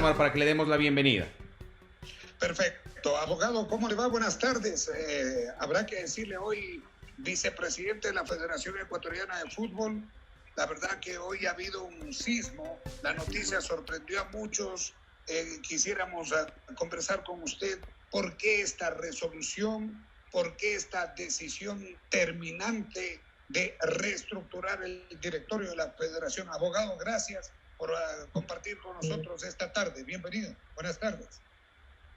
Omar, para que le demos la bienvenida. Perfecto. Abogado, ¿cómo le va? Buenas tardes. Habrá que decirle hoy, vicepresidente de la Federación Ecuatoriana de Fútbol, la verdad que hoy ha habido un sismo. La noticia sorprendió a muchos. Quisiéramos conversar con usted. ¿Por qué esta resolución? ¿Por qué esta decisión terminante de reestructurar el directorio de la Federación? Abogado, gracias por compartir con nosotros esta tarde. Bienvenido. Buenas tardes.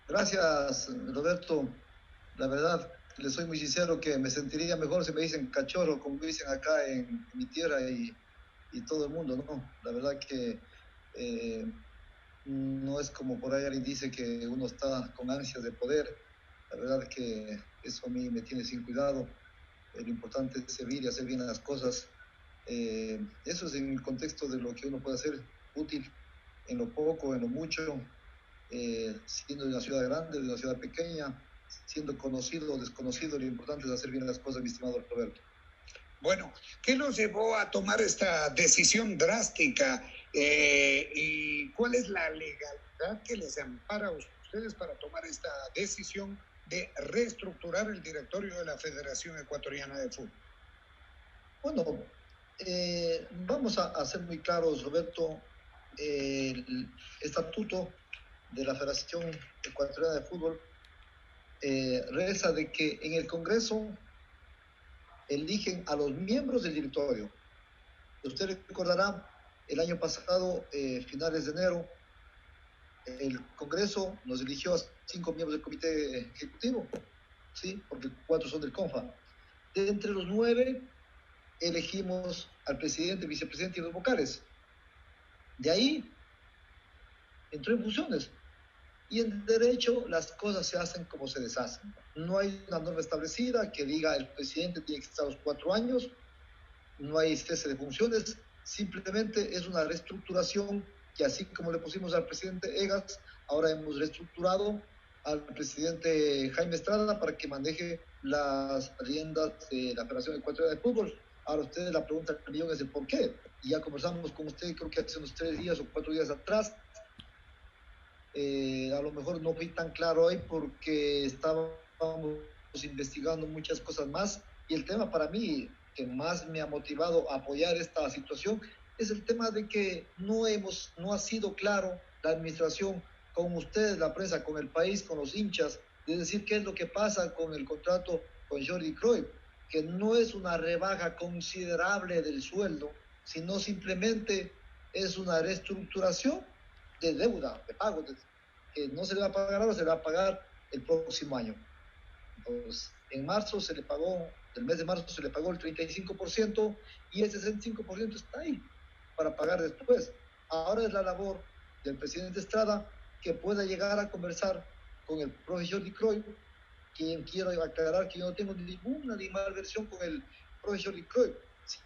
Gracias, Roberto. La verdad, le soy muy sincero que me sentiría mejor si me dicen cachorro, como dicen acá en mi tierra y todo el mundo, ¿no? La verdad que no es como por ahí alguien dice que uno está con ansias de poder. La verdad que eso a mí me tiene sin cuidado. Lo importante es servir y hacer bien las cosas. Eso es en el contexto de lo que uno puede hacer útil, en lo poco, en lo mucho. Siendo de una ciudad grande, de una ciudad pequeña, siendo conocido o desconocido, lo importante es hacer bien las cosas, mi estimado Roberto. Bueno, ¿qué los llevó a tomar esta decisión drástica y cuál es la legalidad que les ampara a ustedes para tomar esta decisión de reestructurar el directorio de la Federación Ecuatoriana de Fútbol? Bueno, vamos a ser muy claros, Roberto. El estatuto de la Federación Ecuatoriana de Fútbol reza de que en el Congreso eligen a los miembros del directorio. Usted recordará, el año pasado, finales de enero, el Congreso nos eligió a 5 miembros del comité ejecutivo, ¿sí? Porque 4 son del CONFA. De entre los 9, elegimos al presidente, vicepresidente y los vocales. De ahí entró en funciones. Y en derecho las cosas se hacen como se deshacen. No hay una norma establecida que diga el presidente tiene que estar los 4 años, no hay cese de funciones, simplemente es una reestructuración que así como le pusimos al presidente Egas, ahora hemos reestructurado al presidente Jaime Estrada para que maneje las riendas de la Federación Ecuatoriana de Fútbol. Ahora ustedes la pregunta del millón es el por qué. Y ya conversamos con usted, creo que hace unos 3 días o 4 días atrás. A lo mejor no fui tan claro hoy porque estábamos investigando muchas cosas más y el tema para mí que más me ha motivado a apoyar esta situación es el tema de que no ha sido claro la administración con ustedes, la prensa, con el país, con los hinchas, de decir qué es lo que pasa con el contrato con Jordi Cruyff, que no es una rebaja considerable del sueldo, sino simplemente es una reestructuración de deuda, de pago, que no se le va a pagar ahora, se le va a pagar el próximo año. Entonces, en marzo se le pagó, del mes de marzo se le pagó el 35% y el 65% está ahí para pagar después. Ahora es la labor del presidente Estrada que pueda llegar a conversar con el profesor Jordi Cruyff, quien quiero aclarar que yo no tengo ninguna malversión con el profesor Jordi Cruyff.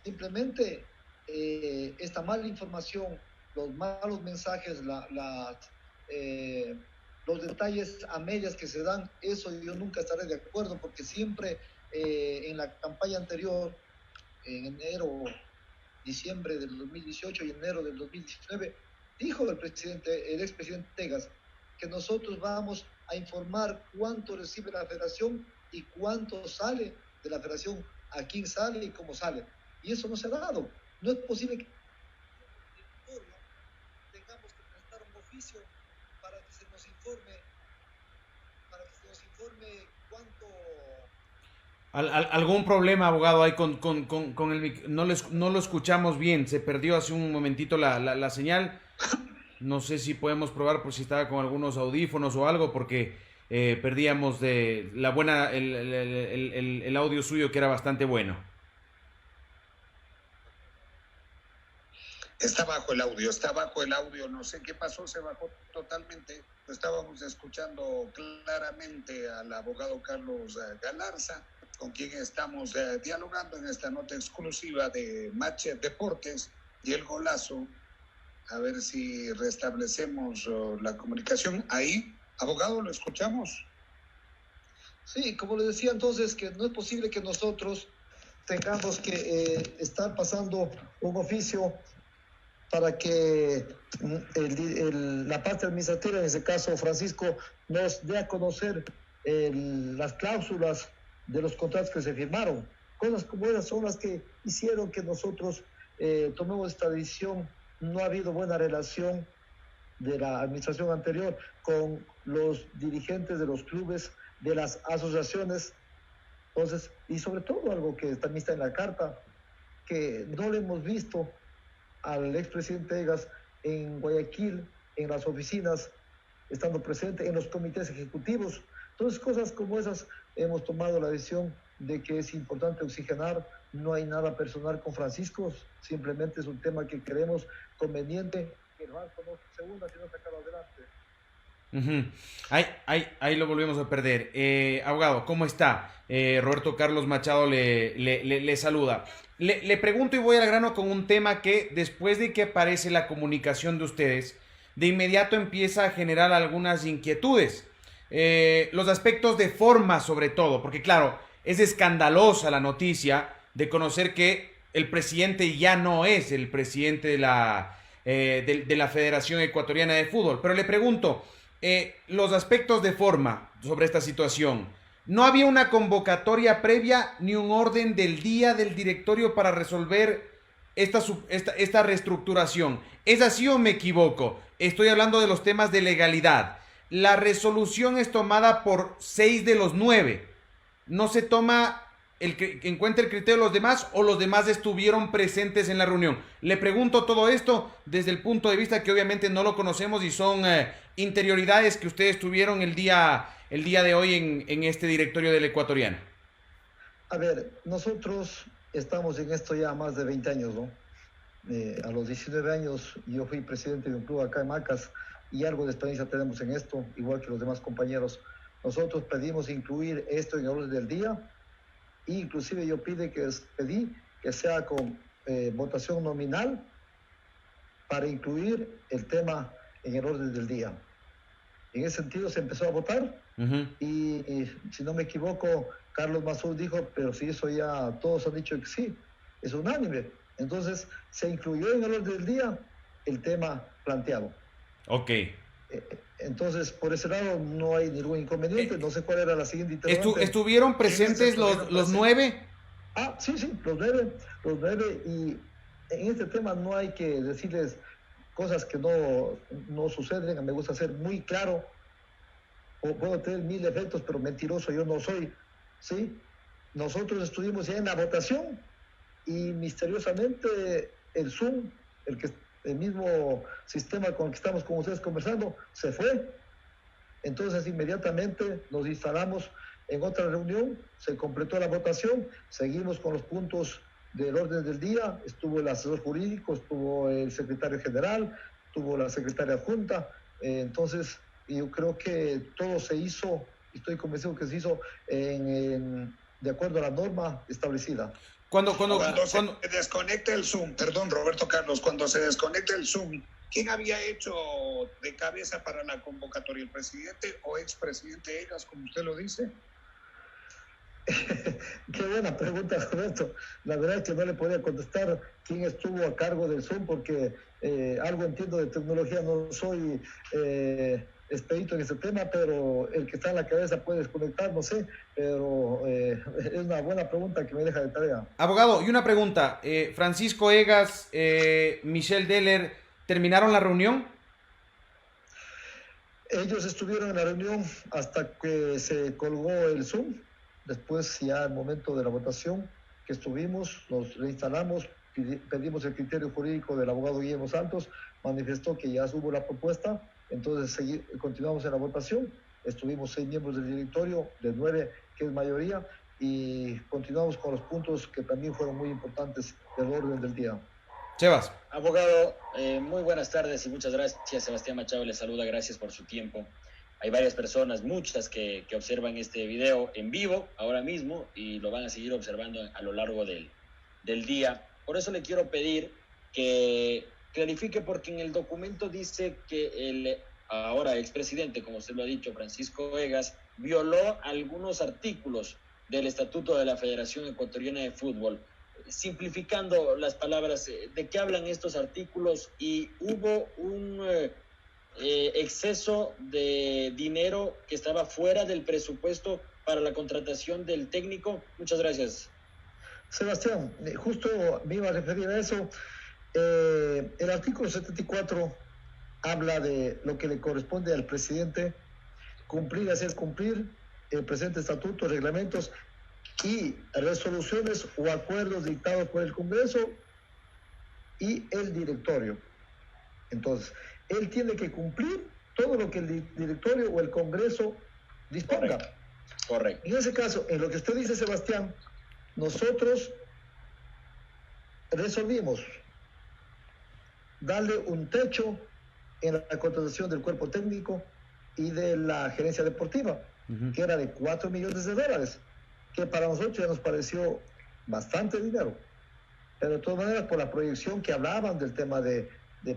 Simplemente esta mala información, los malos mensajes, los detalles a medias que se dan, eso yo nunca estaré de acuerdo, porque siempre en la campaña anterior, en enero, diciembre del 2018 y enero del 2019, dijo el expresidente Tegas que nosotros vamos a informar cuánto recibe la federación y cuánto sale de la federación, a quién sale y cómo sale. Y eso no se ha dado. No es posible que tengamos que presentar un oficio para que se nos informe cuánto... ¿Algún problema, abogado, hay con el no lo escuchamos bien, se perdió hace un momentito la señal? No sé si podemos probar por si estaba con algunos audífonos o algo, porque perdíamos de la buena el audio suyo, que era bastante bueno. Está bajo el audio, no sé qué pasó, se bajó totalmente. Estábamos escuchando claramente al abogado Carlos Galarza, con quien estamos dialogando en esta nota exclusiva de Match Deportes y el Golazo. A ver si restablecemos la comunicación. Ahí, abogado, ¿lo escuchamos? Sí, como le decía entonces, que no es posible que nosotros tengamos que estar pasando un oficio para que la parte administrativa, en ese caso Francisco, nos dé a conocer las cláusulas de los contratos que se firmaron. Cosas como esas son las que hicieron que nosotros tomemos esta decisión. No ha habido buena relación de la administración anterior con los dirigentes de los clubes, de las asociaciones. Entonces, y sobre todo algo que también está en la carta, que no le hemos visto al expresidente Egas en Guayaquil, en las oficinas, estando presente en los comités ejecutivos. Entonces, cosas como esas, hemos tomado la decisión de que es importante oxigenar. No hay nada personal con Francisco, simplemente es un tema que creemos conveniente que el banco no se hunda, sino sacarlo adelante. Ahí lo volvemos a perder. Abogado, ¿cómo está? Roberto Carlos Machado le saluda. Le pregunto y voy al grano con un tema que después de que aparece la comunicación de ustedes, de inmediato empieza a generar algunas inquietudes. Los aspectos de forma sobre todo, porque claro, es escandalosa la noticia de conocer que el presidente ya no es el presidente de la Federación Ecuatoriana de Fútbol. Pero le pregunto, los aspectos de forma sobre esta situación. ¿No había una convocatoria previa ni un orden del día del directorio para resolver esta reestructuración? ¿Es así o me equivoco? Estoy hablando de los temas de legalidad. La resolución es tomada por 6 de los 9. ¿No se toma en cuenta el criterio de los demás o los demás estuvieron presentes en la reunión? Le pregunto todo esto desde el punto de vista que obviamente no lo conocemos y son interioridades que ustedes tuvieron el día de hoy en este directorio del Ecuatoriano. A ver, nosotros estamos en esto ya más de 20 años, ¿no? A los 19 años yo fui presidente de un club acá en Macas y algo de experiencia tenemos en esto, igual que los demás compañeros. Nosotros pedimos incluir esto en el orden del día. Inclusive yo pedí que sea con votación nominal para incluir el tema en el orden del día. En ese sentido se empezó a votar y si no me equivoco, Carlos Mazur dijo, pero si eso ya todos han dicho que sí, es unánime. Entonces se incluyó en el orden del día el tema planteado. Ok. Entonces, por ese lado no hay ningún inconveniente. No sé cuál era la siguiente interrogante. ¿Estuvieron presentes los 9? Sí, los nueve, y en este tema no hay que decirles cosas que no suceden. Me gusta ser muy claro. Puedo tener 1000 efectos, pero mentiroso yo no soy, ¿sí? Nosotros estuvimos ya en la votación y misteriosamente el Zoom, el mismo sistema con el que estamos con ustedes conversando, se fue. Entonces inmediatamente nos instalamos en otra reunión, se completó la votación, seguimos con los puntos del orden del día, estuvo el asesor jurídico, estuvo el secretario general, estuvo la secretaria adjunta. Entonces yo creo que todo se hizo, estoy convencido que se hizo de acuerdo a la norma establecida. Cuando se desconecta el Zoom, perdón Roberto Carlos, cuando se desconecta el Zoom, ¿quién había hecho de cabeza para la convocatoria? ¿El presidente o expresidente Egas, como usted lo dice? Qué buena pregunta, Roberto. La verdad es que no le podía contestar quién estuvo a cargo del Zoom porque algo entiendo de tecnología, no soy expedito en ese tema, pero el que está en la cabeza puede desconectar, no sé, pero es una buena pregunta que me deja de tarea. Abogado, y una pregunta, Francisco Egas, Michel Deller, ¿terminaron la reunión? Ellos estuvieron en la reunión hasta que se colgó el Zoom. Después, ya al momento de la votación que estuvimos, nos reinstalamos, pedimos el criterio jurídico del abogado Guillermo Santos, manifestó que ya hubo la propuesta, entonces continuamos en la votación. Estuvimos 6 miembros del directorio, de 9, que es mayoría, y continuamos con los puntos que también fueron muy importantes del orden del día. Chevas. Abogado, muy buenas tardes y muchas gracias. Sebastián Machado les saluda, gracias por su tiempo. Hay varias personas, muchas, que observan este video en vivo ahora mismo y lo van a seguir observando a lo largo del día. Por eso le quiero pedir que clarifique, porque en el documento dice que el ahora expresidente, como usted lo ha dicho, Francisco Egas, violó algunos artículos del Estatuto de la Federación Ecuatoriana de Fútbol. simplificando las palabras, ¿de qué hablan estos artículos? Y hubo un exceso de dinero que estaba fuera del presupuesto para la contratación del técnico. Muchas gracias. Sebastián, justo me iba a referir a eso. El artículo 74 habla de lo que le corresponde al presidente cumplir, hacer cumplir el presente estatuto, reglamentos y resoluciones o acuerdos dictados por el Congreso y el directorio. Entonces, él tiene que cumplir todo lo que el directorio o el Congreso disponga. Correcto. En ese caso, en lo que usted dice, Sebastián, nosotros resolvimos darle un techo en la contratación del cuerpo técnico y de la gerencia deportiva, que era de 4 millones de dólares, que para nosotros ya nos pareció bastante dinero. Pero de todas maneras, por la proyección que hablaban del tema de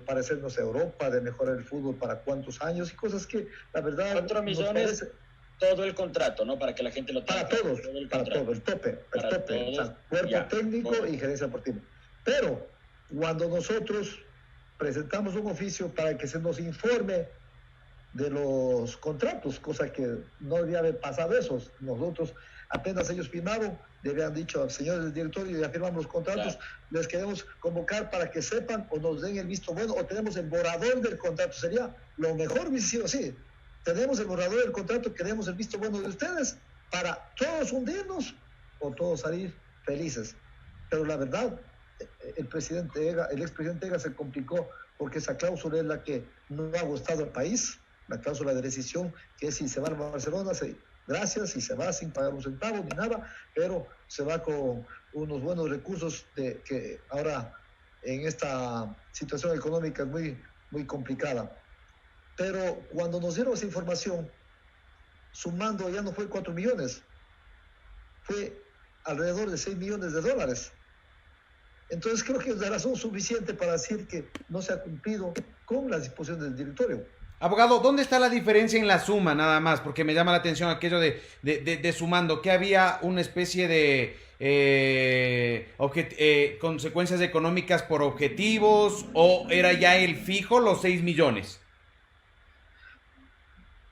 parecernos a Europa, de mejorar el fútbol para cuántos años y cosas que, la verdad... 4 millones, parece... todo el contrato, ¿no? Para que la gente lo tenga. Para todos, para todo, el tope, o sea, cuerpo técnico y gerencia deportiva. Pero cuando nosotros presentamos un oficio para que se nos informe de los contratos, cosa que no debía haber pasado eso. Nosotros, apenas ellos firmaron, le habían dicho al señor del directorio, ya firmamos los contratos, claro. Les queremos convocar para que sepan o nos den el visto bueno, o tenemos el borrador del contrato. Sería lo mejor, sí. Tenemos el borrador del contrato, queremos el visto bueno de ustedes para todos hundirnos o todos salir felices. Pero la verdad, el expresidente Ega se complicó porque esa cláusula es la que no ha gustado al país, la cláusula de rescisión, que es si se va a Barcelona, gracias, y se va sin pagar un centavo ni nada, pero se va con unos buenos recursos que ahora en esta situación económica es muy, muy complicada. Pero cuando nos dieron esa información, sumando ya no fue 4 millones, fue alrededor de 6 millones de dólares. Entonces creo que es la razón suficiente para decir que no se ha cumplido con las disposiciones del directorio. Abogado, ¿dónde está la diferencia en la suma nada más? Porque me llama la atención aquello de sumando, que había una especie de consecuencias económicas por objetivos, o era ya el fijo los 6 millones.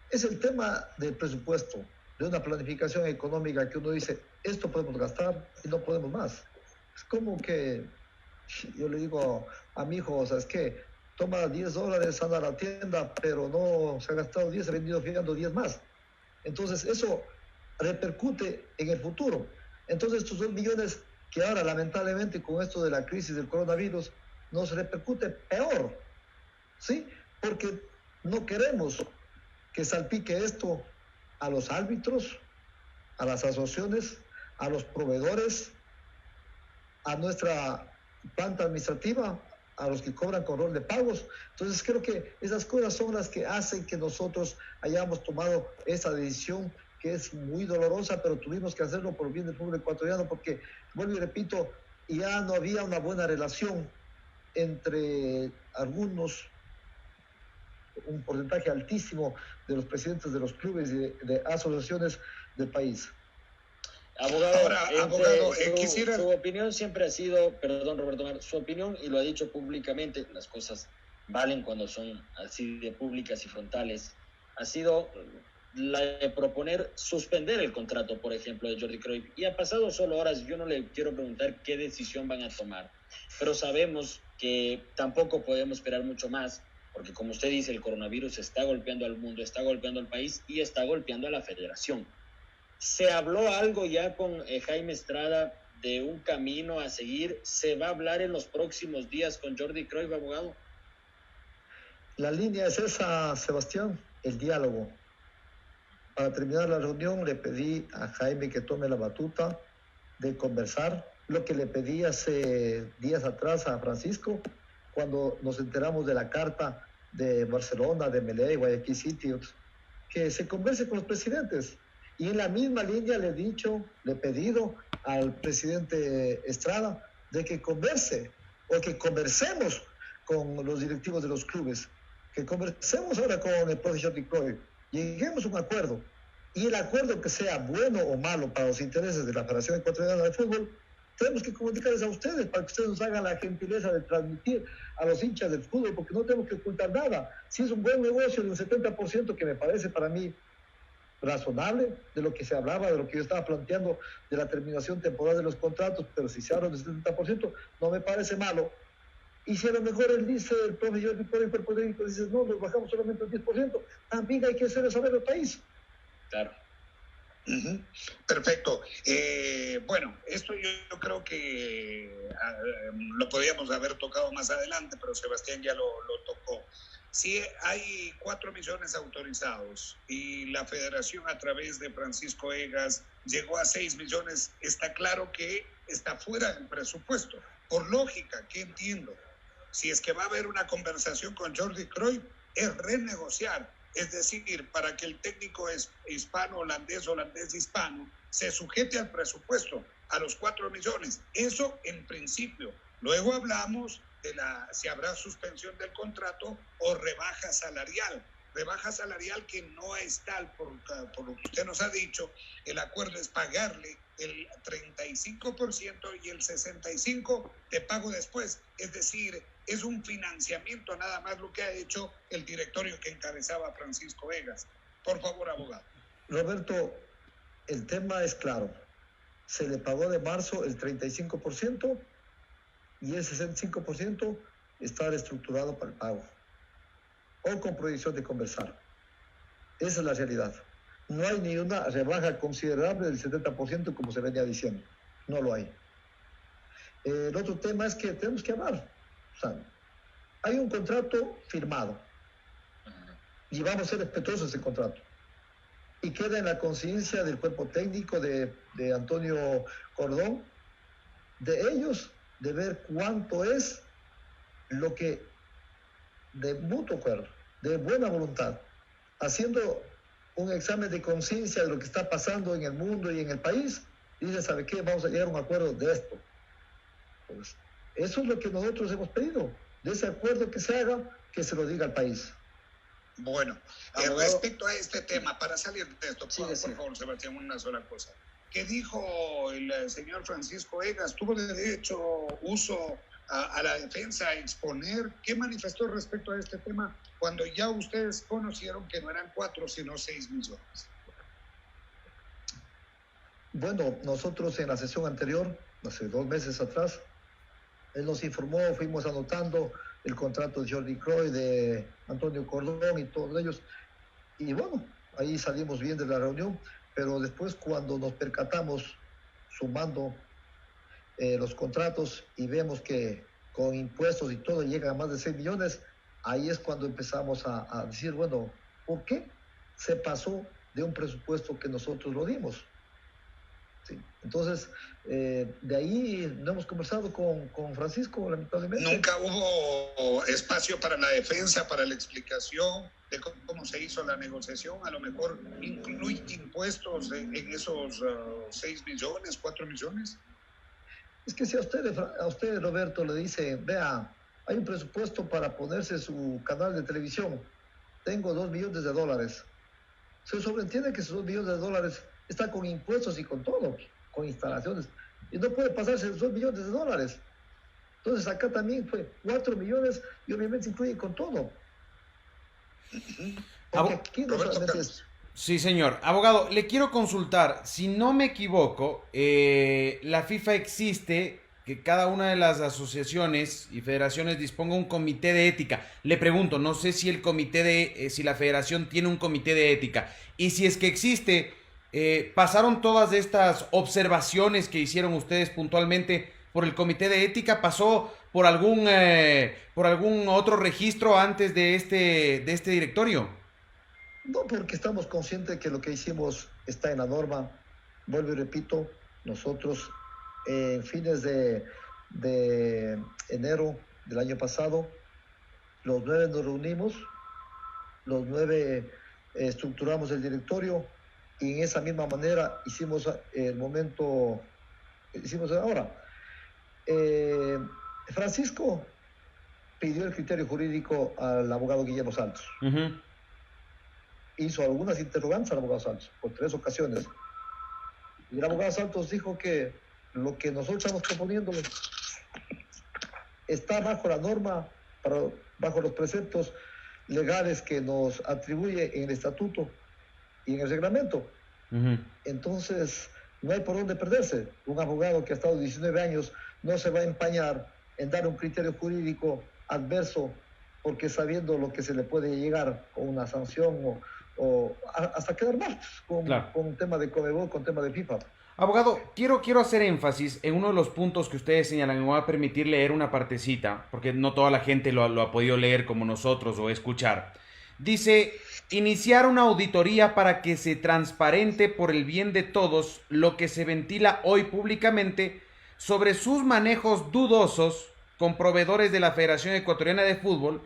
Es el tema del presupuesto, de una planificación económica que uno dice, esto podemos gastar y no podemos más. Es como que yo le digo a mi hijo, o sea, es que toma $10, anda a la tienda, pero no se ha gastado 10, ha venido fijando 10 más. Entonces eso repercute en el futuro. Entonces estos 2 millones que ahora lamentablemente con esto de la crisis del coronavirus nos repercute peor, ¿sí? Porque no queremos que salpique esto a los árbitros, a las asociaciones, a los proveedores, a nuestra planta administrativa, a los que cobran con rol de pagos. Entonces creo que esas cosas son las que hacen que nosotros hayamos tomado esa decisión, que es muy dolorosa, pero tuvimos que hacerlo por el bien del pueblo ecuatoriano, porque, vuelvo y repito, ya no había una buena relación entre algunos, un porcentaje altísimo de los presidentes de los clubes y de asociaciones del país. Abogado, su opinión siempre ha sido, perdón Roberto Mar, su opinión, y lo ha dicho públicamente, las cosas valen cuando son así de públicas y frontales, ha sido la de proponer suspender el contrato, por ejemplo, de Jordi Cruyff. Y ha pasado solo horas, yo no le quiero preguntar qué decisión van a tomar, pero sabemos que tampoco podemos esperar mucho más, porque como usted dice, el coronavirus está golpeando al mundo, está golpeando al país y está golpeando a la federación. ¿Se habló algo ya con Jaime Estrada de un camino a seguir? ¿Se va a hablar en los próximos días con Jordi Cruyff, abogado? La línea es esa, Sebastián, el diálogo. Para terminar la reunión le pedí a Jaime que tome la batuta de conversar, lo que le pedí hace días atrás a Francisco, cuando nos enteramos de la carta de Barcelona, de Melé, Guayaquil City, que se converse con los presidentes. Y en la misma línea le he pedido al presidente Estrada de que converse, o que conversemos con los directivos de los clubes, que conversemos ahora con el profesor Jordi Cruyff, lleguemos a un acuerdo, y el acuerdo que sea bueno o malo para los intereses de la Federación Ecuatoriana de Fútbol, tenemos que comunicarles a ustedes para que ustedes nos hagan la gentileza de transmitir a los hinchas del fútbol, porque no tenemos que ocultar nada. Si es un buen negocio de un 70%, que me parece para mí razonable, de lo que se hablaba, de lo que yo estaba planteando, de la terminación temporal de los contratos, pero si se habla del 70%, no me parece malo. Y si a lo mejor él dice, el profe Jordi, por el cuerpo técnico, dice, no, nos bajamos solamente un 10%, también hay que hacer saber al país. Claro. Perfecto. Bueno, esto yo creo que lo podíamos haber tocado más adelante, pero Sebastián ya lo tocó. Si hay 4 millones autorizados y la federación a través de Francisco Egas llegó a 6 millones, está claro que está fuera del presupuesto. Por lógica, ¿qué entiendo? Si es que va a haber una conversación con Jordi Cruyff, es renegociar. Es decir, para que el técnico hispano, holandés, hispano, se sujete al presupuesto, a los 4 millones. Eso en principio. Luego hablamos de si habrá suspensión del contrato o rebaja salarial. Rebaja salarial que no es tal, por lo que usted nos ha dicho. El acuerdo es pagarle el 35% y el 65% te pago después. Es decir, es un financiamiento nada más lo que ha hecho el directorio que encabezaba Francisco Egas. Por favor, abogado. Roberto, el tema es claro. Se le pagó de marzo el 35% y el 65% está reestructurado para el pago o con proyección de conversar. Esa es la realidad. No hay ni una rebaja considerable del 70% como se venía diciendo. No lo hay. El otro tema es que tenemos que hablar. O sea, hay un contrato firmado y vamos a ser respetuosos de ese contrato. Y queda en la conciencia del cuerpo técnico de Antonio Cordón, de ellos, de ver cuánto es lo que de mutuo acuerdo, de buena voluntad, haciendo un examen de conciencia de lo que está pasando en el mundo y en el país, dice, ¿sabe qué? Vamos a llegar a un acuerdo de esto. Pues, eso es lo que nosotros hemos pedido, de ese acuerdo que se haga, que se lo diga al país. Bueno, respecto a este tema, para salir de esto, por favor, Sebastián, una sola cosa. ¿Qué dijo el señor Francisco Egas? ¿Tuvo derecho uso a la defensa a exponer? ¿Qué manifestó respecto a este tema cuando ya ustedes conocieron que no eran 4 sino 6 millones? Bueno, nosotros en la sesión anterior, hace 2 meses atrás, él nos informó, fuimos anotando el contrato de Jordi Cruyff, de Antonio Cordón y todos ellos. Y bueno, ahí salimos bien de la reunión, pero después cuando nos percatamos, sumando los contratos y vemos que con impuestos y todo llegan a más de 6 millones, ahí es cuando empezamos a decir, bueno, ¿por qué se pasó de un presupuesto que nosotros lo dimos? Sí. Entonces, de ahí no hemos conversado con Francisco, lamentablemente. ¿Nunca hubo espacio para la defensa, para la explicación de cómo se hizo la negociación? A lo mejor incluye impuestos en esos 6 millones, 4 millones. Es que si a usted, Roberto, le dice, vea, hay un presupuesto para ponerse su canal de televisión, tengo $2 millones. Se sobreentiende que esos $2 millones está con impuestos y con todo, con instalaciones, y no puede pasarse los $2 millones. Entonces acá también fue 4 millones y obviamente incluye con todo. Porque aquí no solamente es... Sí, señor. Abogado, le quiero consultar, si no me equivoco, la FIFA existe, que cada una de las asociaciones y federaciones disponga un comité de ética. Le pregunto, no sé si si la federación tiene un comité de ética, y si es que existe... ¿pasaron todas estas observaciones que hicieron ustedes puntualmente por el comité de ética? ¿Pasó por algún otro registro antes de este directorio? No, porque estamos conscientes que lo que hicimos está en la norma. Vuelvo y repito, nosotros fines de enero del año pasado, los 9 nos reunimos, los 9 estructuramos el directorio, y en esa misma manera hicimos ahora. Francisco pidió el criterio jurídico al abogado Guillermo Santos. Uh-huh. Hizo algunas interrogantes al abogado Santos por 3 ocasiones. Y el abogado Santos dijo que lo que nosotros estamos proponiendo está bajo la norma, bajo los preceptos legales que nos atribuye en el estatuto y en el reglamento. Entonces, no hay por dónde perderse. Un abogado que ha estado 19 años no se va a empañar en dar un criterio jurídico adverso, porque sabiendo lo que se le puede llegar con una sanción o hasta quedar mal con un tema de Conmebol, con tema de FIFA. Abogado, quiero hacer énfasis en uno de los puntos que ustedes señalan. Me voy a permitir leer una partecita, porque no toda la gente lo ha podido leer como nosotros o escuchar. Dice: iniciar una auditoría para que se transparente por el bien de todos lo que se ventila hoy públicamente sobre sus manejos dudosos con proveedores de la Federación Ecuatoriana de Fútbol,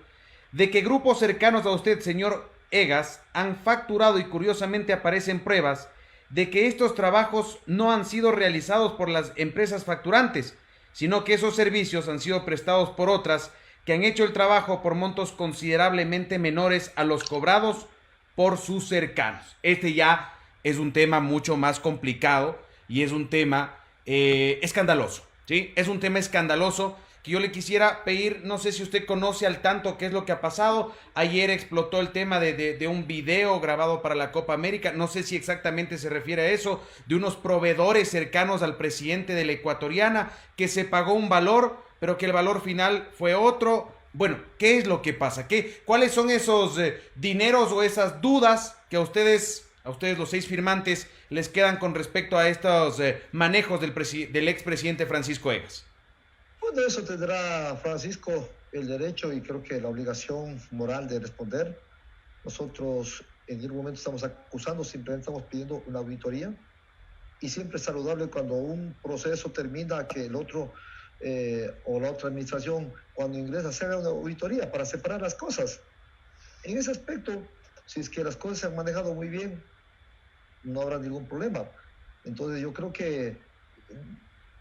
de que grupos cercanos a usted, señor Egas, han facturado, y curiosamente aparecen pruebas de que estos trabajos no han sido realizados por las empresas facturantes, sino que esos servicios han sido prestados por otras que han hecho el trabajo por montos considerablemente menores a los cobrados por sus cercanos. Este ya es un tema mucho más complicado y es un tema escandaloso, ¿sí? Es un tema escandaloso que yo le quisiera pedir. No sé si usted conoce al tanto qué es lo que ha pasado. Ayer explotó el tema de un video grabado para la Copa América. No sé si exactamente se refiere a eso, de unos proveedores cercanos al presidente de la Ecuatoriana, que se pagó un valor, pero que el valor final fue otro. Bueno, ¿qué es lo que pasa? ¿Cuáles son esos dineros o esas dudas que a ustedes los 6 firmantes les quedan con respecto a estos manejos del expresidente Francisco Egas? Bueno, eso tendrá Francisco el derecho y creo que la obligación moral de responder. Nosotros en ningún momento estamos acusando, simplemente estamos pidiendo una auditoría, y siempre es saludable cuando un proceso termina que el otro o la otra administración, cuando ingresa, se haga una auditoría para separar las cosas. En ese aspecto, si es que las cosas se han manejado muy bien, no habrá ningún problema. Entonces yo creo que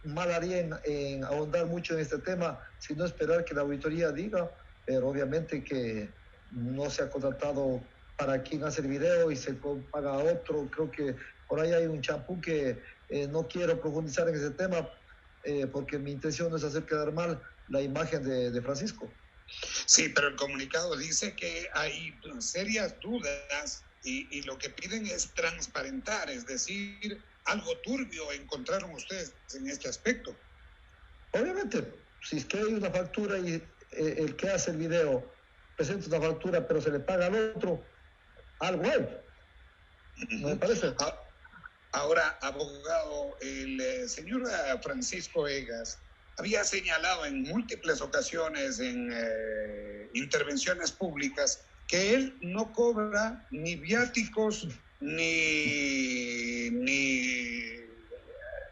mal haría en ahondar mucho en este tema, sino esperar que la auditoría diga, pero obviamente que no se ha contratado para quien hace el video y se paga a otro. Creo que por ahí hay un champú que no quiero profundizar en ese tema, porque mi intención no es hacer quedar mal la imagen de Francisco. Sí, pero el comunicado dice que hay serias dudas y lo que piden es transparentar, es decir, algo turbio encontraron ustedes en este aspecto. Obviamente, si es que hay una factura y el que hace el video presenta una factura, pero se le paga al otro, algo hay. ¿No me parece? Ahora, abogado, el señor Francisco Egas había señalado en múltiples ocasiones en intervenciones públicas que él no cobra ni viáticos ni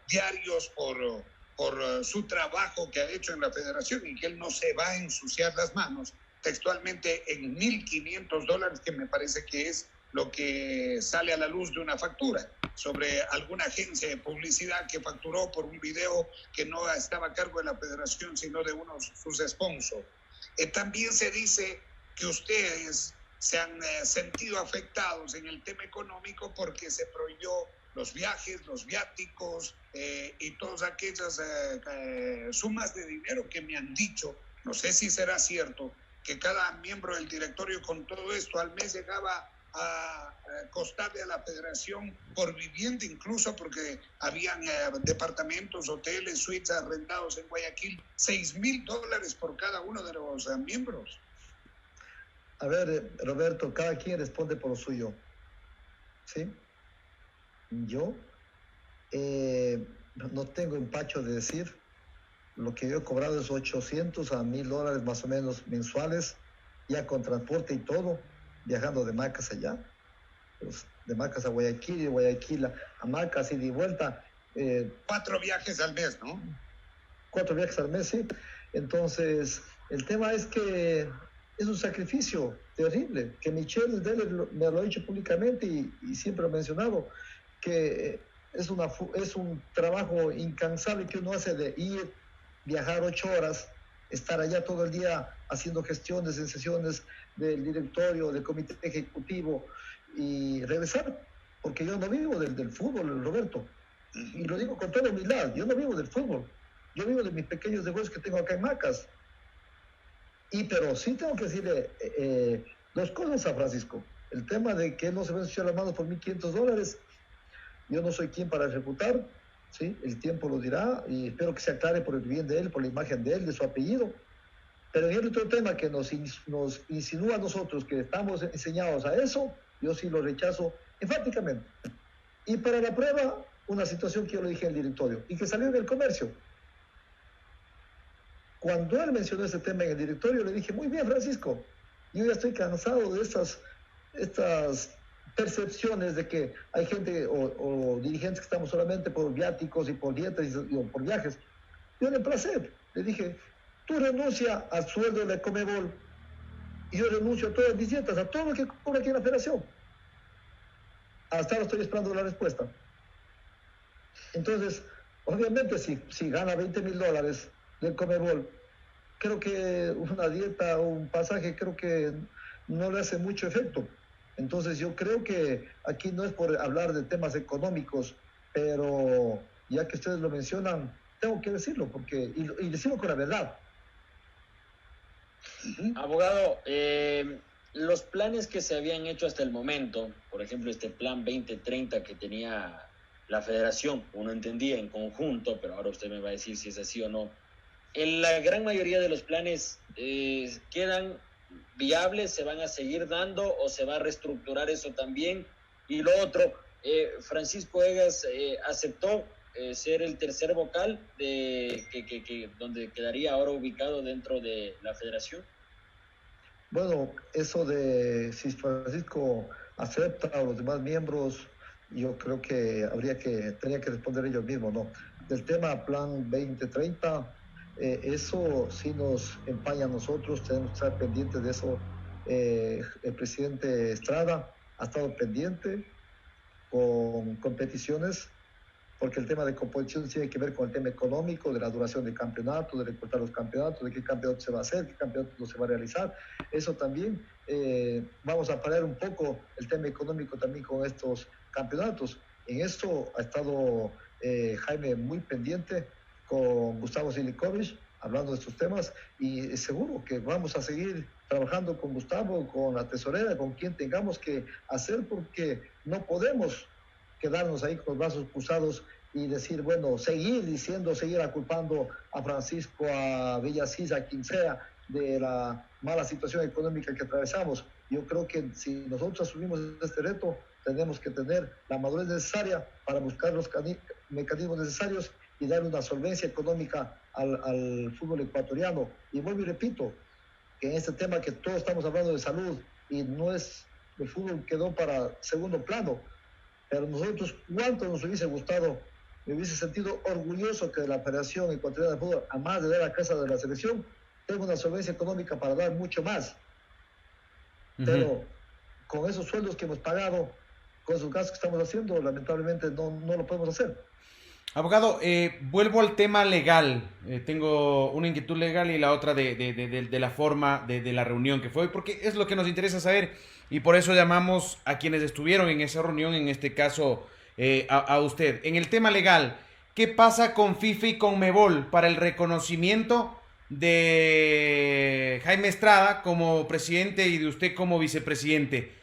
diarios por su trabajo que ha hecho en la federación, y que él no se va a ensuciar las manos, textualmente en $1,500, que me parece que es lo que sale a la luz de una factura sobre alguna agencia de publicidad que facturó por un video que no estaba a cargo de la federación, sino de unos sus sponsors. También se dice que ustedes se han sentido afectados en el tema económico porque se prohibió los viajes, los viáticos y todas aquellas sumas de dinero que me han dicho. No sé si será cierto que cada miembro del directorio con todo esto al mes llegaba a costarle a la federación por vivienda, incluso porque habían departamentos, hoteles, suites arrendados en Guayaquil, $6,000 por cada uno de los miembros. A ver, Roberto, cada quien responde por lo suyo, ¿sí? Yo no tengo empacho de decir. Lo que yo he cobrado es $800 a $1,000 más o menos mensuales, ya con transporte y todo, viajando de Macas allá, pues, de Macas a Guayaquil, y de Guayaquil a Macas y de vuelta. 4 viajes al mes, ¿no? 4 viajes al mes, sí. Entonces, el tema es que es un sacrificio terrible, que Michel Deller me lo ha dicho públicamente y siempre lo he mencionado, que es un trabajo incansable que uno hace de ir, viajar 8 horas, estar allá todo el día haciendo gestiones en sesiones del directorio, del comité ejecutivo, y regresar, porque yo no vivo del fútbol, Roberto. Y lo digo con toda humildad, yo no vivo del fútbol, yo vivo de mis pequeños negocios que tengo acá en Macas. Pero sí tengo que decirle dos cosas a Francisco. El tema de que él no se va a ensuciar las manos por $1.500, yo no soy quien para ejecutar, ¿sí? El tiempo lo dirá y espero que se aclare por el bien de él, por la imagen de él, de su apellido. Pero en el otro tema que nos insinúa a nosotros que estamos enseñados a eso, yo sí lo rechazo enfáticamente. Y para la prueba, una situación que yo le dije en el directorio y que salió en el comercio. Cuando él mencionó ese tema en el directorio, le dije, muy bien, Francisco, yo ya estoy cansado de estas percepciones de que hay gente o dirigentes que estamos solamente por viáticos y por dietas y por viajes. Yo le emplacé, le dije, tú renuncia al sueldo de la Conmebol y yo renuncio a todas mis dietas, a todo lo que cobra aquí en la federación. Hasta ahora estoy esperando la respuesta. Entonces, obviamente, si gana $20,000 del Conmebol, creo que una dieta o un pasaje creo que no le hace mucho efecto. Entonces yo creo que aquí no es por hablar de temas económicos, pero ya que ustedes lo mencionan, tengo que decirlo, y decirlo con la verdad. Abogado, los planes que se habían hecho hasta el momento, por ejemplo, este plan 2030 que tenía la federación, uno entendía en conjunto, pero ahora usted me va a decir si es así o no. En la gran mayoría de los planes quedan viables, se van a seguir dando o se va a reestructurar eso también. Y lo otro, Francisco Egas aceptó ser el tercer vocal donde quedaría ahora ubicado dentro de la federación. Bueno, eso de si Francisco acepta a los demás miembros, yo creo que tenía que responder ellos mismos, ¿no? Del tema Plan 2030, eso sí nos empaña a nosotros, tenemos que estar pendientes de eso. El presidente Estrada ha estado pendiente con competiciones, porque el tema de competiciones tiene que ver con el tema económico, de la duración del campeonato, de recortar los campeonatos, de qué campeonato se va a hacer, qué campeonato no se va a realizar. Eso también, vamos a parar un poco el tema económico también con estos campeonatos. En esto ha estado Jaime muy pendiente con Gustavo Silikovic, hablando de estos temas, y seguro que vamos a seguir trabajando con Gustavo, con la tesorera, con quien tengamos que hacer, porque no podemos quedarnos ahí con los brazos cruzados y decir, bueno, seguir aculpando a Francisco, a Villasís, a quien sea, de la mala situación económica que atravesamos. Yo creo que si nosotros asumimos este reto, tenemos que tener la madurez necesaria para buscar los mecanismos necesarios y dar una solvencia económica al fútbol ecuatoriano. Y vuelvo y repito, que en este tema que todos estamos hablando de salud, y no es, el fútbol quedó para segundo plano, pero nosotros, ¿cuánto nos hubiese gustado? Me hubiese sentido orgulloso que la Federación Ecuatoriana de Fútbol, además de dar la casa de la selección, tenga una solvencia económica para dar mucho más. Pero con esos sueldos que hemos pagado, con esos gastos que estamos haciendo, lamentablemente no lo podemos hacer. Abogado, vuelvo al tema legal. Tengo una inquietud legal y la otra de la forma de la reunión que fue, porque es lo que nos interesa saber y por eso llamamos a quienes estuvieron en esa reunión, en este caso a usted. En el tema legal, ¿qué pasa con FIFA y Conmebol para el reconocimiento de Jaime Estrada como presidente y de usted como vicepresidente?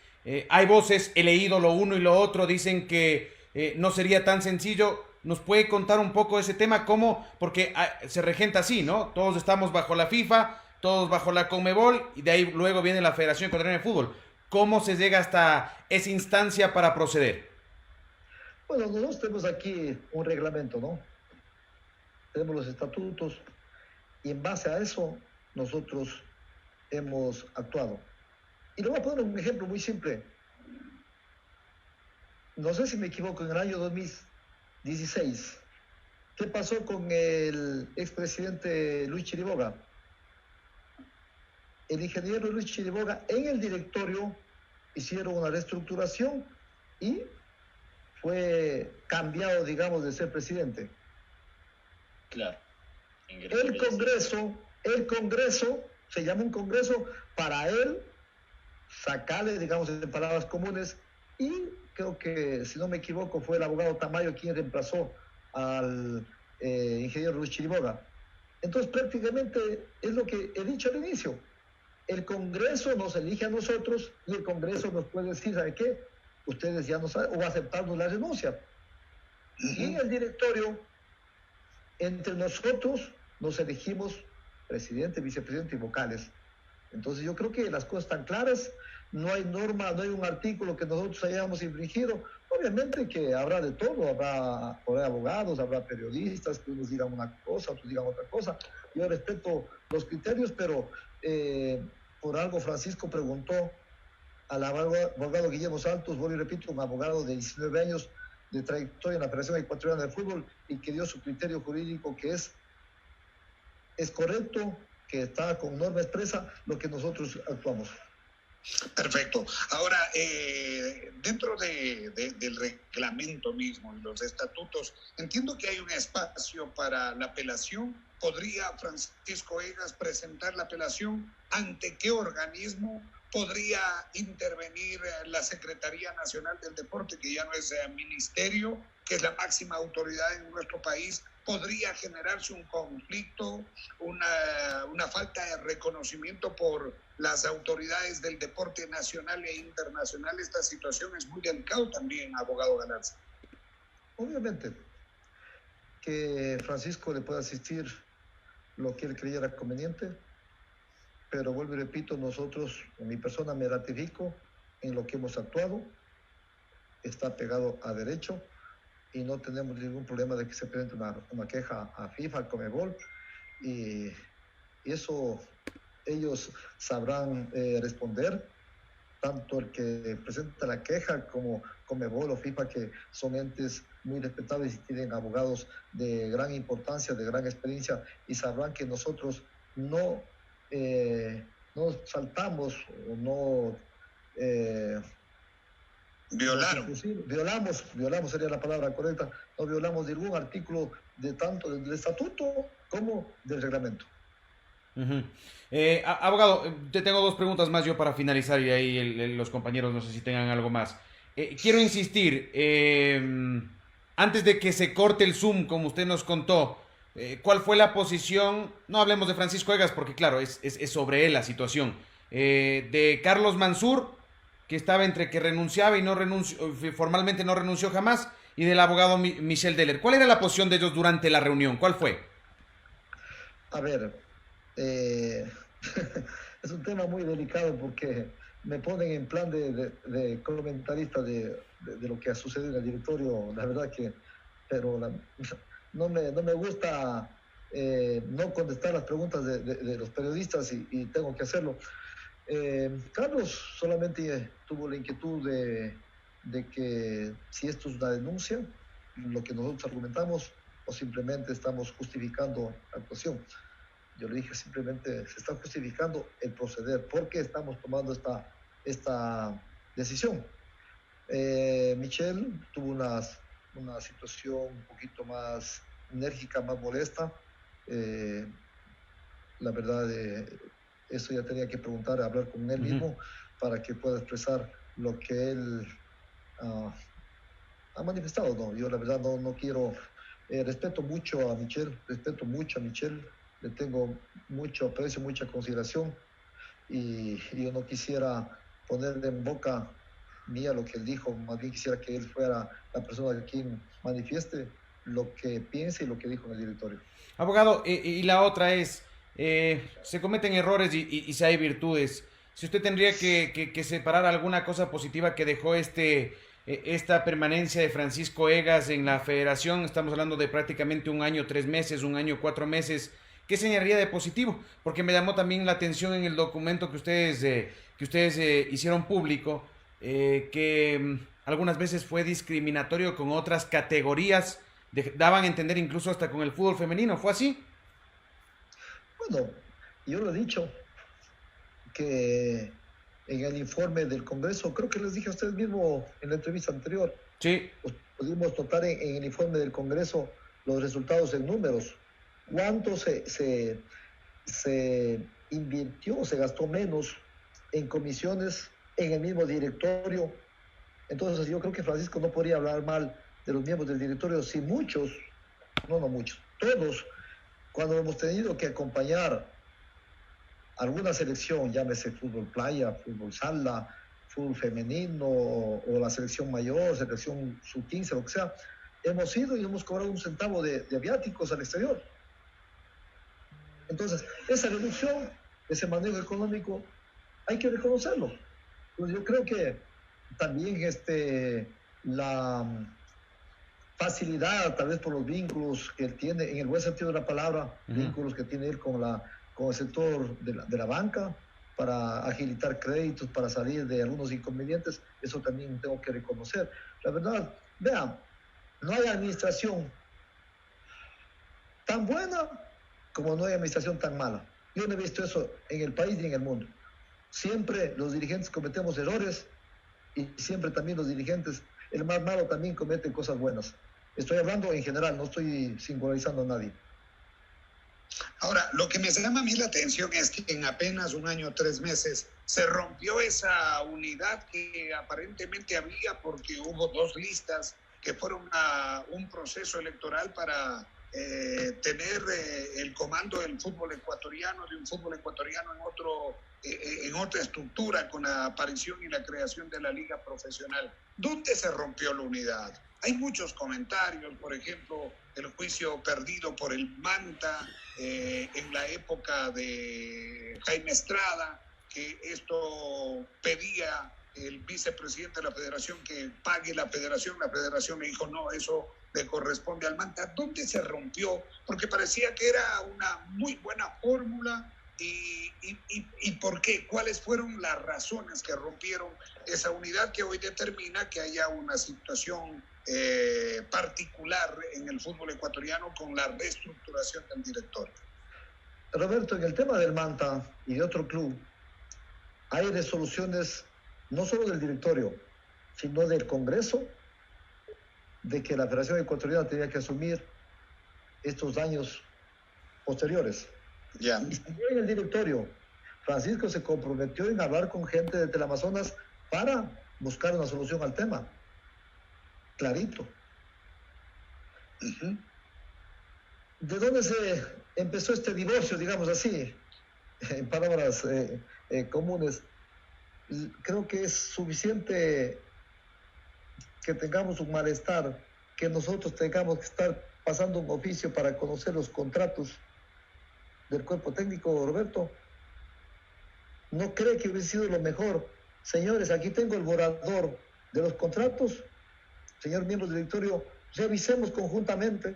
Hay voces, he leído lo uno y lo otro, dicen que no sería tan sencillo. ¿Nos puede contar un poco de ese tema? ¿Cómo? Porque se regenta así, ¿no? Todos estamos bajo la FIFA, todos bajo la Conmebol, y de ahí luego viene la Federación Ecuatoriana de Fútbol. ¿Cómo se llega hasta esa instancia para proceder? Bueno, nosotros tenemos aquí un reglamento, ¿no? Tenemos los estatutos, y en base a eso nosotros hemos actuado. Y le voy a poner un ejemplo muy simple. No sé si me equivoco, en el año 2016, ¿qué pasó con el expresidente Luis Chiriboga? El ingeniero Luis Chiriboga en el directorio hicieron una reestructuración y fue cambiado, digamos, de ser presidente. Claro. El Congreso, se llama un Congreso para él sacarle, digamos, en palabras comunes, y creo que, si no me equivoco, fue el abogado Tamayo quien reemplazó al ingeniero Ruiz Chiriboga. Entonces, prácticamente es lo que he dicho al inicio. El Congreso nos elige a nosotros y el Congreso nos puede decir, ¿sabe qué? Ustedes ya no saben, o aceptarnos la renuncia. Y en el directorio, entre nosotros nos elegimos presidente, vicepresidente y vocales. Entonces yo creo que las cosas están claras, no hay norma, no hay un artículo que nosotros hayamos infringido. Obviamente que habrá de todo, habrá abogados, habrá periodistas que unos digan una cosa, otros digan otra cosa. Yo respeto los criterios, pero por algo Francisco preguntó al abogado Guillermo Santos, vuelvo y repito, un abogado de 19 años de trayectoria en la Federación Ecuatoriana de Fútbol y que dio su criterio jurídico que es correcto, que está con norma expresa lo que nosotros actuamos. Perfecto. Ahora, dentro del reglamento mismo y los estatutos, entiendo que hay un espacio para la apelación. ¿Podría Francisco Egas presentar la apelación? ¿Ante qué organismo podría intervenir la Secretaría Nacional del Deporte, que ya no es ministerio, que es la máxima autoridad en nuestro país? ¿Podría generarse un conflicto, una falta de reconocimiento por las autoridades del deporte nacional e internacional? Esta situación es muy delicada también, abogado Galarza. Obviamente que Francisco le pueda asistir lo que él creyera conveniente, pero vuelvo y repito, nosotros, mi persona me ratifico en lo que hemos actuado, está pegado a derecho y no tenemos ningún problema de que se presente una queja a FIFA, al Conmebol, y eso ellos sabrán responder, tanto el que presenta la queja como Conmebol o FIFA, que son entes muy respetables y tienen abogados de gran importancia, de gran experiencia, y sabrán que nosotros no saltamos o no violamos sería la palabra correcta, no violamos ningún artículo de tanto del estatuto como del reglamento. Abogado, te tengo dos preguntas más yo para finalizar y ahí los compañeros no sé si tengan algo más. Quiero insistir, antes de que se corte el Zoom, como usted nos contó, ¿cuál fue la posición? No hablemos de Francisco Egas porque claro, es sobre él la situación. De Carlos Mansur, que estaba entre que renunciaba y no renunció, formalmente no renunció jamás, y del abogado Michel Deller. ¿Cuál era la posición de ellos durante la reunión? ¿Cuál fue? A ver, es un tema muy delicado porque me ponen en plan de comentarista de lo que ha sucedido en el directorio, la verdad que, pero no me gusta no contestar las preguntas de los periodistas y tengo que hacerlo. Carlos solamente tuvo la inquietud de que si esto es una denuncia, lo que nosotros argumentamos, o simplemente estamos justificando la actuación. Yo le dije simplemente se está justificando el proceder, porque estamos tomando esta decisión. Michel tuvo una situación un poquito más enérgica, más molesta. La verdad, eso ya tenía que preguntar, hablar con él mismo para que pueda expresar lo que él ha manifestado. No, yo la verdad no quiero, respeto mucho a Michel, le tengo mucho aprecio, mucha consideración y yo no quisiera ponerle en boca mía lo que él dijo, más bien quisiera que él fuera la persona quien manifieste lo que piensa y lo que dijo en el directorio. Abogado, y la otra es, se cometen errores y si hay virtudes. Si usted tendría que separar alguna cosa positiva que dejó esta permanencia de Francisco Egas en la federación, estamos hablando de prácticamente 1 año, 3 meses, 1 año, 4 meses, ¿qué señalaría de positivo? Porque me llamó también la atención en el documento que ustedes hicieron público, que algunas veces fue discriminatorio con otras categorías, daban a entender incluso hasta con el fútbol femenino, ¿fue así? Bueno, yo lo he dicho, que en el informe del Congreso, creo que les dije a ustedes mismos en la entrevista anterior, sí, pues pudimos notar en el informe del Congreso los resultados en números, cuánto se invirtió, se gastó menos en comisiones, en el mismo directorio. Entonces yo creo que Francisco no podría hablar mal de los miembros del directorio si muchos no muchos, todos, cuando hemos tenido que acompañar alguna selección, llámese fútbol playa, fútbol sala, fútbol femenino o la selección mayor, selección sub-15, lo que sea, hemos ido y hemos cobrado un centavo de viáticos al exterior. Entonces, esa reducción, ese manejo económico, hay que reconocerlo. Pues yo creo que también la facilidad, tal vez por los vínculos que él tiene, en el buen sentido de la palabra, vínculos que tiene él con el sector de la banca, para agilitar créditos, para salir de algunos inconvenientes, eso también tengo que reconocer. La verdad, vean, no hay administración tan buena como no hay administración tan mala. Yo no he visto eso en el país ni en el mundo. Siempre los dirigentes cometemos errores y siempre también los dirigentes, el más malo también comete cosas buenas. Estoy hablando en general, no estoy singularizando a nadie. Ahora, lo que me llama a mí la atención es que en apenas 1 año, 3 meses, se rompió esa unidad que aparentemente había porque hubo 2 listas que fueron a un proceso electoral para tener el comando del fútbol ecuatoriano, de un fútbol ecuatoriano en otra estructura con la aparición y la creación de la liga profesional. ¿Dónde se rompió la unidad? Hay muchos comentarios, por ejemplo, el juicio perdido por el Manta en la época de Jaime Estrada, que esto pedía el vicepresidente de la federación que pague la federación le dijo no, eso le corresponde al Manta. ¿Dónde se rompió? Porque parecía que era una muy buena fórmula. ¿Y por qué? ¿Cuáles fueron las razones que rompieron esa unidad que hoy determina que haya una situación particular en el fútbol ecuatoriano con la reestructuración del directorio? Roberto, en el tema del Manta y de otro club, hay resoluciones no solo del directorio, sino del Congreso, de que la Federación Ecuatoriana tenía que asumir estos daños posteriores. Ya. Y si en el directorio, Francisco se comprometió en hablar con gente de Teleamazonas para buscar una solución al tema. Clarito. Uh-huh. ¿De dónde se empezó este divorcio, digamos así? En palabras comunes. Creo que es suficiente que tengamos un malestar, que nosotros tengamos que estar pasando un oficio para conocer los contratos del cuerpo técnico, Roberto. ¿No cree que hubiese sido lo mejor? Señores, aquí tengo el borrador de los contratos. Señor miembro del directorio, revisemos conjuntamente,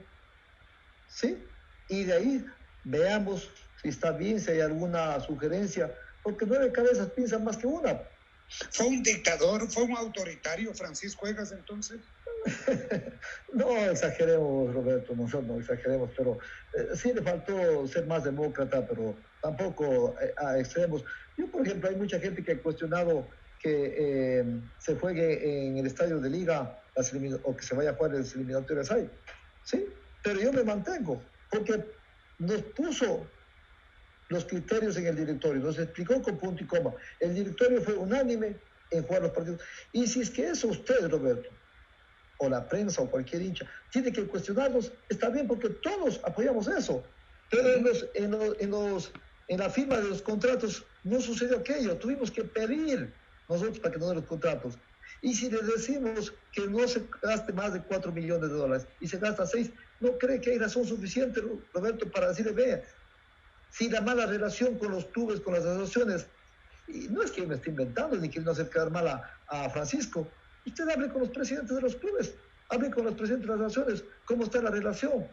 ¿sí? Y de ahí veamos si está bien, si hay alguna sugerencia, porque 9 cabezas piensan más que una. ¿Fue un dictador, fue un autoritario Francisco Egas entonces? No exageremos, Roberto, no exageremos, pero sí le faltó ser más demócrata, pero tampoco a extremos. Yo, por ejemplo, hay mucha gente que ha cuestionado que se juegue en el estadio de Liga o que se vaya a jugar en las eliminatorias ahí, ¿sí? Pero yo me mantengo, porque nos puso los criterios en el directorio, nos explicó con punto y coma. El directorio fue unánime en jugar los partidos. Y si es que eso usted, Roberto, o la prensa o cualquier hincha, tiene que cuestionarnos, está bien, porque todos apoyamos eso. Pero en la firma de los contratos no sucedió aquello. Tuvimos que pedir nosotros para que nos den los contratos. Y si le decimos que no se gaste más de $4 millones y se gasta 6, ¿no cree que hay razón suficiente, Roberto, para decirle, vea, si la mala relación con los clubes, con las asociaciones, y no es que me esté inventando ni quiero hacer quedar mal a Francisco, usted hable con los presidentes de los clubes, hable con los presidentes de las naciones, cómo está la relación,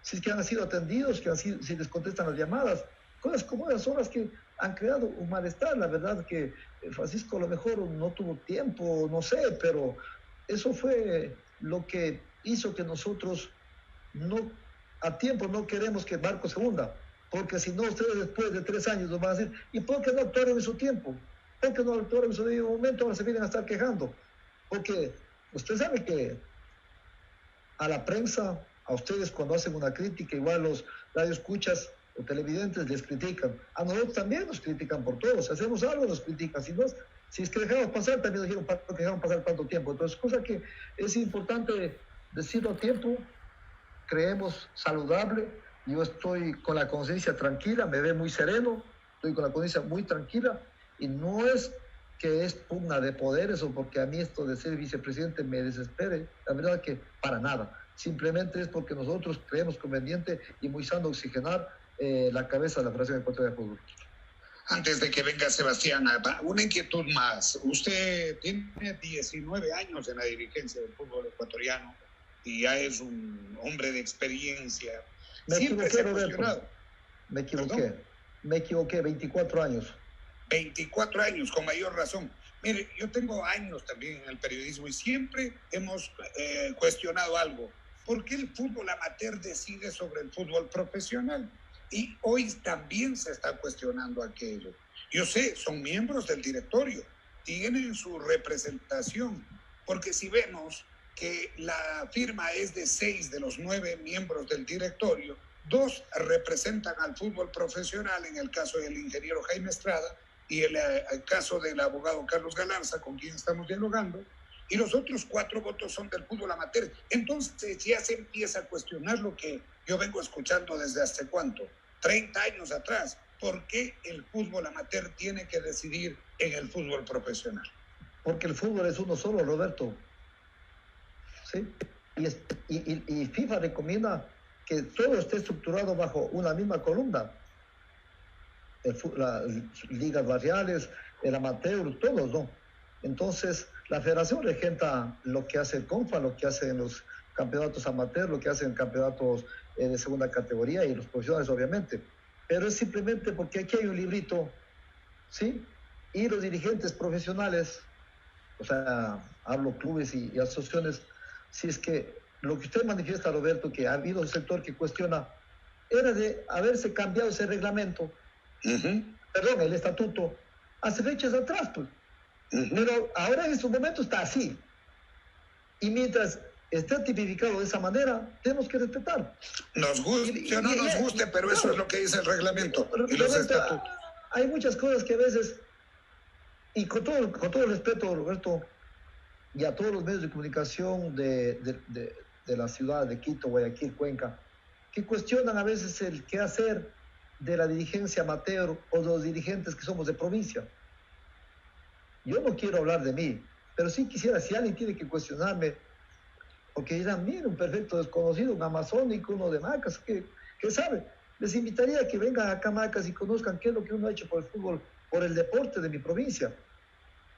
si es que han sido atendidos, si les contestan las llamadas. Cosas como esas son las que han creado un malestar. La verdad que Francisco a lo mejor no tuvo tiempo, no sé, pero eso fue lo que hizo que nosotros a tiempo no queremos que Barco se hunda, porque si no ustedes después de 3 años nos van a decir, ¿y por qué no actuaron en su tiempo? ¿Por qué no actuaron en su debido momento? Ahora se vienen a estar quejando. Porque usted sabe que a la prensa, a ustedes cuando hacen una crítica, igual los radioescuchas o televidentes les critican. A nosotros también nos critican por todo. Si hacemos algo nos critican. Si es que dejamos pasar, también nos dijeron que dejaron pasar tanto tiempo. Entonces, cosa que es importante decirlo a tiempo creemos saludable. Yo estoy con la conciencia tranquila, me ve muy sereno, estoy con la conciencia muy tranquila y no es que es pugna de poderes o porque a mí esto de ser vicepresidente me desespere, la verdad que para nada. Simplemente es porque nosotros creemos conveniente y muy sano oxigenar la cabeza de la Federación Ecuatoriana de Fútbol. Antes de que venga Sebastián, una inquietud más. Usted tiene 19 años en la dirigencia del fútbol ecuatoriano y ya es un hombre de experiencia. Me Siempre equivoqué, se ha Roberto. cuestionado. Me equivoqué. ¿Perdón? Me equivoqué, 24 años. 24 años, con mayor razón. Mire, yo tengo años también en el periodismo y siempre hemos cuestionado algo. ¿Por qué el fútbol amateur decide sobre el fútbol profesional? Y hoy también se está cuestionando aquello. Yo sé, son miembros del directorio, tienen su representación, porque si vemos que la firma es de 6 de los 9 miembros del directorio, 2 representan al fútbol profesional, en el caso del ingeniero Jaime Estrada y el caso del abogado Carlos Galarza, con quien estamos dialogando, y los otros 4 votos son del fútbol amateur. Entonces ya se empieza a cuestionar lo que yo vengo escuchando desde hace cuánto, 30 años atrás. ¿Por qué el fútbol amateur tiene que decidir en el fútbol profesional? Porque el fútbol es uno solo, Roberto. ¿Sí? Y FIFA recomienda que todo esté estructurado bajo una misma columna. Las ligas barriales, el amateur, todos, ¿no? Entonces, la federación regenta lo que hace el CONFA, lo que hace en los campeonatos amateur, lo que hacen campeonatos de segunda categoría y los profesionales, obviamente. Pero es simplemente porque aquí hay un librito, ¿sí? Y los dirigentes profesionales, o sea, hablo clubes y asociaciones, si es que lo que usted manifiesta, Roberto, que ha habido un sector que cuestiona, era de haberse cambiado ese reglamento, perdón, el estatuto, hace fechas atrás, pues. Pero ahora en estos momentos está así. Y mientras esté tipificado de esa manera, tenemos que respetar. Nos guste o no nos guste, pero eso es lo que dice el reglamento y los estatutos. Hay muchas cosas que a veces, y con todo el respeto, Roberto, y a todos los medios de comunicación de la ciudad de Quito, Guayaquil, Cuenca, que cuestionan a veces el qué hacer de la dirigencia amateur o de los dirigentes que somos de provincia. Yo no quiero hablar de mí, pero sí quisiera, si alguien tiene que cuestionarme, porque dirán, mira, un perfecto desconocido, un amazónico, uno de Macas, ¿qué sabe? Les invitaría a que vengan acá a Macas y conozcan qué es lo que uno ha hecho por el fútbol, por el deporte de mi provincia.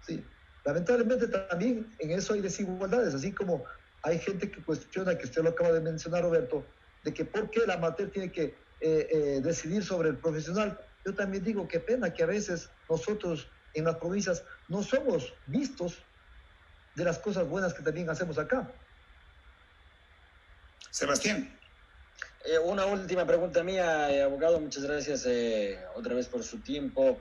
Sí. Lamentablemente también en eso hay desigualdades, así como hay gente que cuestiona, que usted lo acaba de mencionar, Roberto, de que por qué el amateur tiene que decidir sobre el profesional. Yo también digo, qué pena que a veces nosotros en las provincias no somos vistos de las cosas buenas que también hacemos acá. Sebastián. Una última pregunta mía, abogado, muchas gracias otra vez por su tiempo.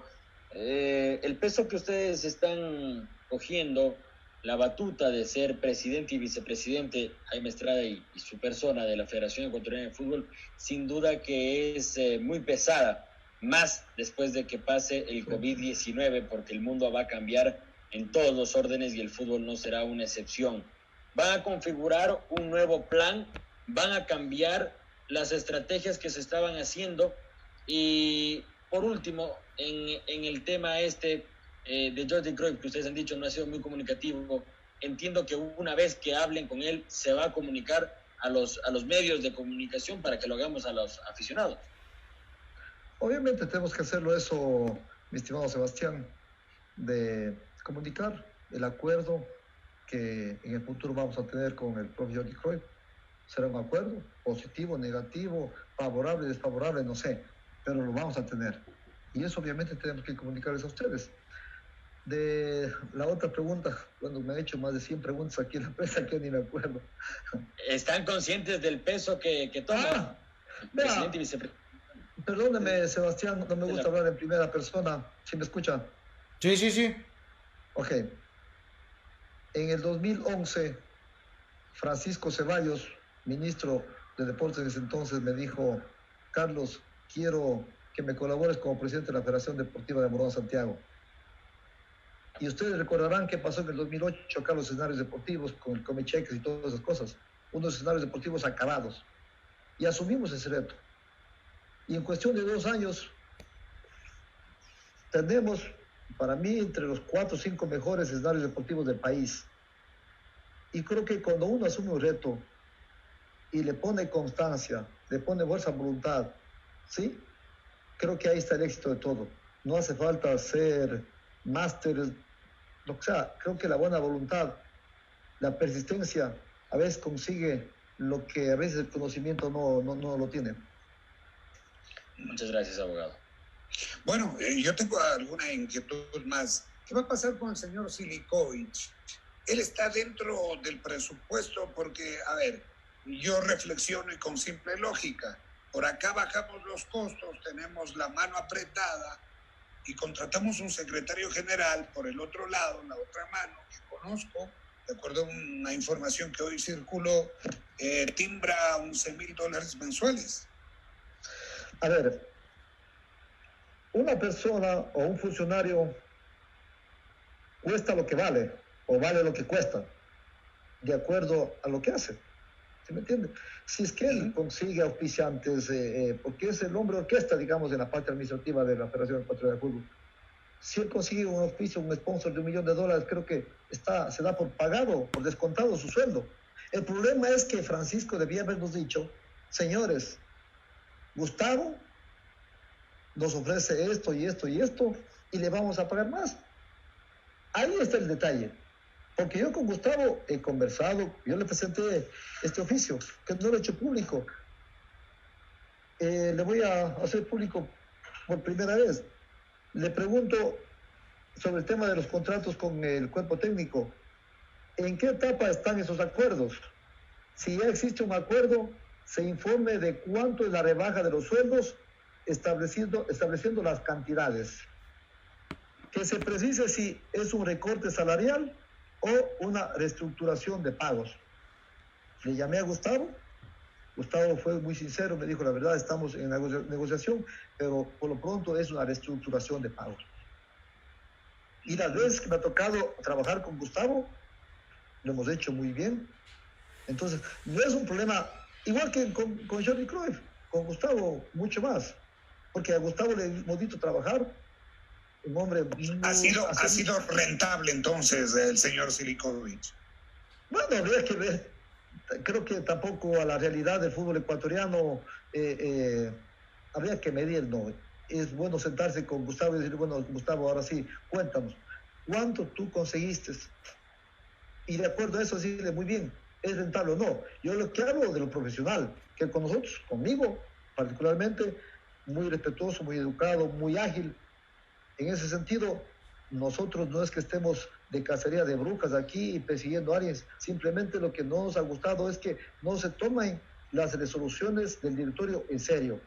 El peso que ustedes están cogiendo, la batuta de ser presidente y vicepresidente, Jaime Estrada y su persona de la Federación Ecuatoriana de Fútbol, sin duda que es muy pesada, más después de que pase el COVID-19, porque el mundo va a cambiar en todos los órdenes y el fútbol no será una excepción. Van a configurar un nuevo plan, van a cambiar las estrategias que se estaban haciendo y, por último, en el tema de Jordi Cruyff, que ustedes han dicho no ha sido muy comunicativo, entiendo que una vez que hablen con él se va a comunicar a los medios de comunicación para que lo hagamos a los aficionados. Obviamente tenemos que hacerlo eso, mi estimado Sebastián, de comunicar el acuerdo que en el futuro vamos a tener con el profe Jordi Cruyff. Será un acuerdo positivo, negativo, favorable, desfavorable, no sé, pero lo vamos a tener. Y eso obviamente tenemos que comunicarles a ustedes. De la otra pregunta, cuando me he hecho más de 100 preguntas aquí en la prensa, que ni me acuerdo. ¿Están conscientes del peso que toma presidente y vicepresidente? Perdóneme, Sebastián, no me gusta hablar en primera persona. ¿Sí me escucha? Sí. Ok. En el 2011, Francisco Ceballos, ministro de Deportes en ese entonces, me dijo: Carlos, quiero que me colabores como presidente de la Federación Deportiva de Morón Santiago. Y ustedes recordarán qué pasó en el 2008 acá los escenarios deportivos con el Comecheques y todas esas cosas. Unos escenarios deportivos acabados. y asumimos ese reto. Y en cuestión de 2 años tenemos, para mí, entre los 4 o 5 mejores escenarios deportivos del país. Y creo que cuando uno asume un reto y le pone constancia, le pone fuerza, voluntad, ¿sí? Creo que ahí está el éxito de todo. No hace falta ser máster, lo que sea. Creo que la buena voluntad, la persistencia, a veces consigue lo que a veces el conocimiento no lo tiene. Muchas gracias, abogado. Bueno, yo tengo alguna inquietud más. ¿Qué va a pasar con el señor Silikovic? Él está dentro del presupuesto porque, a ver, yo reflexiono y con simple lógica, por acá bajamos los costos, tenemos la mano apretada y contratamos un secretario general, por el otro lado, la otra mano que conozco, de acuerdo a una información que hoy circuló, timbra $11,000 mensuales. A ver, una persona o un funcionario cuesta lo que vale o vale lo que cuesta, de acuerdo a lo que hace. ¿Sí me entiende? Si es que él consigue auspiciantes, porque es el hombre orquesta, digamos, de la parte administrativa de la Federación Ecuatoriana de Fútbol. Si él consigue un auspicio, un sponsor de $1 millón, creo que se da por pagado, por descontado su sueldo. El problema es que Francisco debía habernos dicho, señores, Gustavo nos ofrece esto y esto y esto, y le vamos a pagar más. Ahí está el detalle. Porque yo con Gustavo he conversado, yo le presenté este oficio, que no lo he hecho público. Le voy a hacer público por primera vez. Le pregunto sobre el tema de los contratos con el cuerpo técnico. ¿En qué etapa están esos acuerdos? Si ya existe un acuerdo, se informe de cuánto es la rebaja de los sueldos, estableciendo las cantidades. Que se precise si es un recorte salarial o una reestructuración de pagos. Le llamé a Gustavo fue muy sincero, me dijo la verdad, estamos en negociación, pero por lo pronto es una reestructuración de pagos. Y las veces que me ha tocado trabajar con Gustavo, lo hemos hecho muy bien. Entonces, no es un problema, igual que con Johnny Cruyff, con Gustavo mucho más, porque a Gustavo le hemos visto trabajar. Un hombre ha sido rentable entonces el señor Silikovic. Bueno, habría que ver. Creo que tampoco a la realidad del fútbol ecuatoriano habría que medir, ¿no? Es bueno sentarse con Gustavo y decir, bueno, Gustavo, ahora sí, cuéntanos, ¿cuánto tú conseguiste? Y de acuerdo a eso decirle, muy bien, ¿es rentable o no? Yo lo que hablo de lo profesional, que con nosotros, conmigo particularmente, muy respetuoso, muy educado, muy ágil. En ese sentido, nosotros no es que estemos de cacería de brujas aquí persiguiendo a alguien, simplemente lo que no nos ha gustado es que no se tomen las resoluciones del directorio en serio.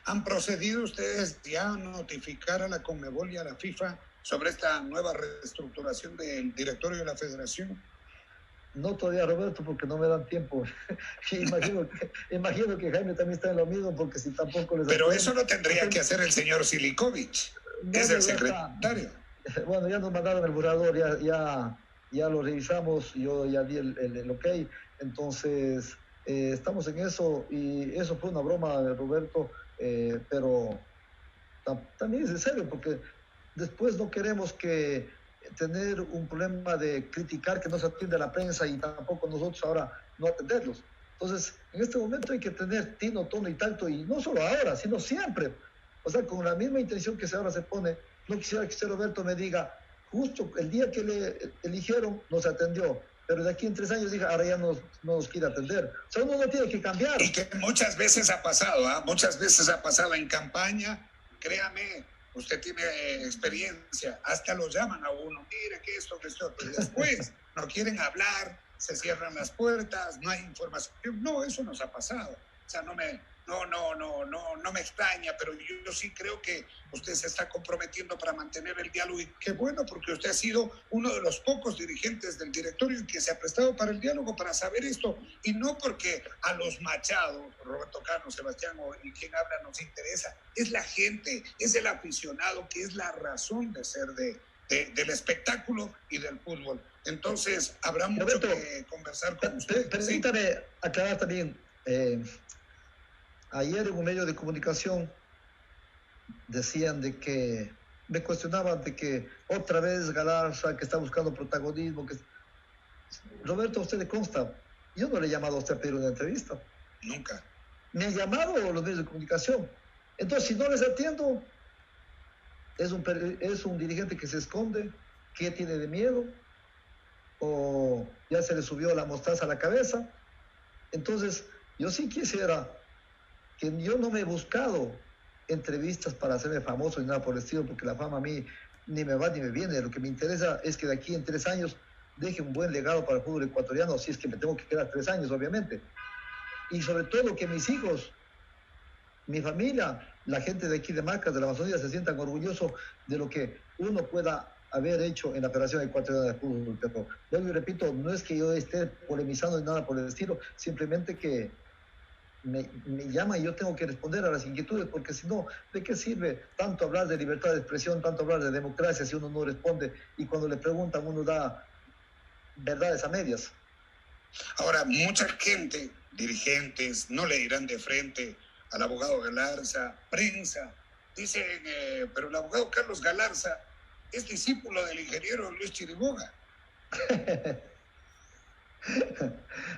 ¿Han procedido ustedes ya a notificar a la Conmebol y a la FIFA sobre esta nueva reestructuración del directorio de la federación? No todavía, Roberto, porque no me dan tiempo. imagino que Jaime también está en lo mismo, porque si tampoco les... Pero eso lo tendría que hacer el señor Silikovic, es el secretario. Bueno, ya nos mandaron el borrador, ya lo revisamos, yo ya di el ok, entonces estamos en eso, y eso fue una broma de Roberto, pero también es en serio, porque después no queremos que tener un problema de criticar que no se atiende a la prensa y tampoco nosotros ahora no atenderlos. Entonces, en este momento hay que tener tino, tono y tacto, y no solo ahora, sino siempre. O sea, con la misma intención que ahora se pone. No quisiera que usted, Roberto, me diga, justo el día que le eligieron nos atendió, pero de aquí en 3 años diga, ahora ya no nos quiere atender. O sea, uno no tiene que cambiar. Y que muchas veces ha pasado, ¿eh? Muchas veces ha pasado en campaña, créame, usted tiene experiencia, hasta lo llaman a uno, mire que esto, y después no quieren hablar, se cierran las puertas, no hay información. No, eso nos ha pasado. O sea, no me extraña, pero yo sí creo que usted se está comprometiendo para mantener el diálogo, y qué bueno, porque usted ha sido uno de los pocos dirigentes del directorio que se ha prestado para el diálogo, para saber esto, y no porque a los Machado, Roberto Cano, Sebastián y quien habla nos interesa, es la gente, es el aficionado, que es la razón de ser del espectáculo y del fútbol. Entonces, habrá mucho que conversar con usted. Permítame aclarar también. Ayer en un medio de comunicación decían de que, me cuestionaban de que otra vez Galarza, que está buscando protagonismo, que... Roberto, a usted le consta, yo no le he llamado a usted a pedir una entrevista. Nunca. Me han llamado los medios de comunicación. Entonces, si no les atiendo, es un dirigente que se esconde, que tiene de miedo, o ya se le subió la mostaza a la cabeza. Entonces, yo sí quisiera que yo no me he buscado entrevistas para hacerme famoso ni nada por el estilo, porque la fama a mí ni me va ni me viene. Lo que me interesa es que de aquí en 3 años deje un buen legado para el fútbol ecuatoriano, si es que me tengo que quedar 3 años, obviamente. Y sobre todo que mis hijos, mi familia, la gente de aquí de Macas, de la Amazonía, se sientan orgullosos de lo que uno pueda haber hecho en la Federación Ecuatoriana de Fútbol. Pero vuelvo y repito, no es que yo esté polemizando ni nada por el estilo, simplemente que me llama y yo tengo que responder a las inquietudes, porque si no, ¿de qué sirve tanto hablar de libertad de expresión, tanto hablar de democracia si uno no responde y cuando le preguntan uno da verdades a medias? Ahora, mucha gente, dirigentes, no le dirán de frente al abogado Galarza, prensa, dicen, pero el abogado Carlos Galarza es discípulo del ingeniero Luis Chiriboga.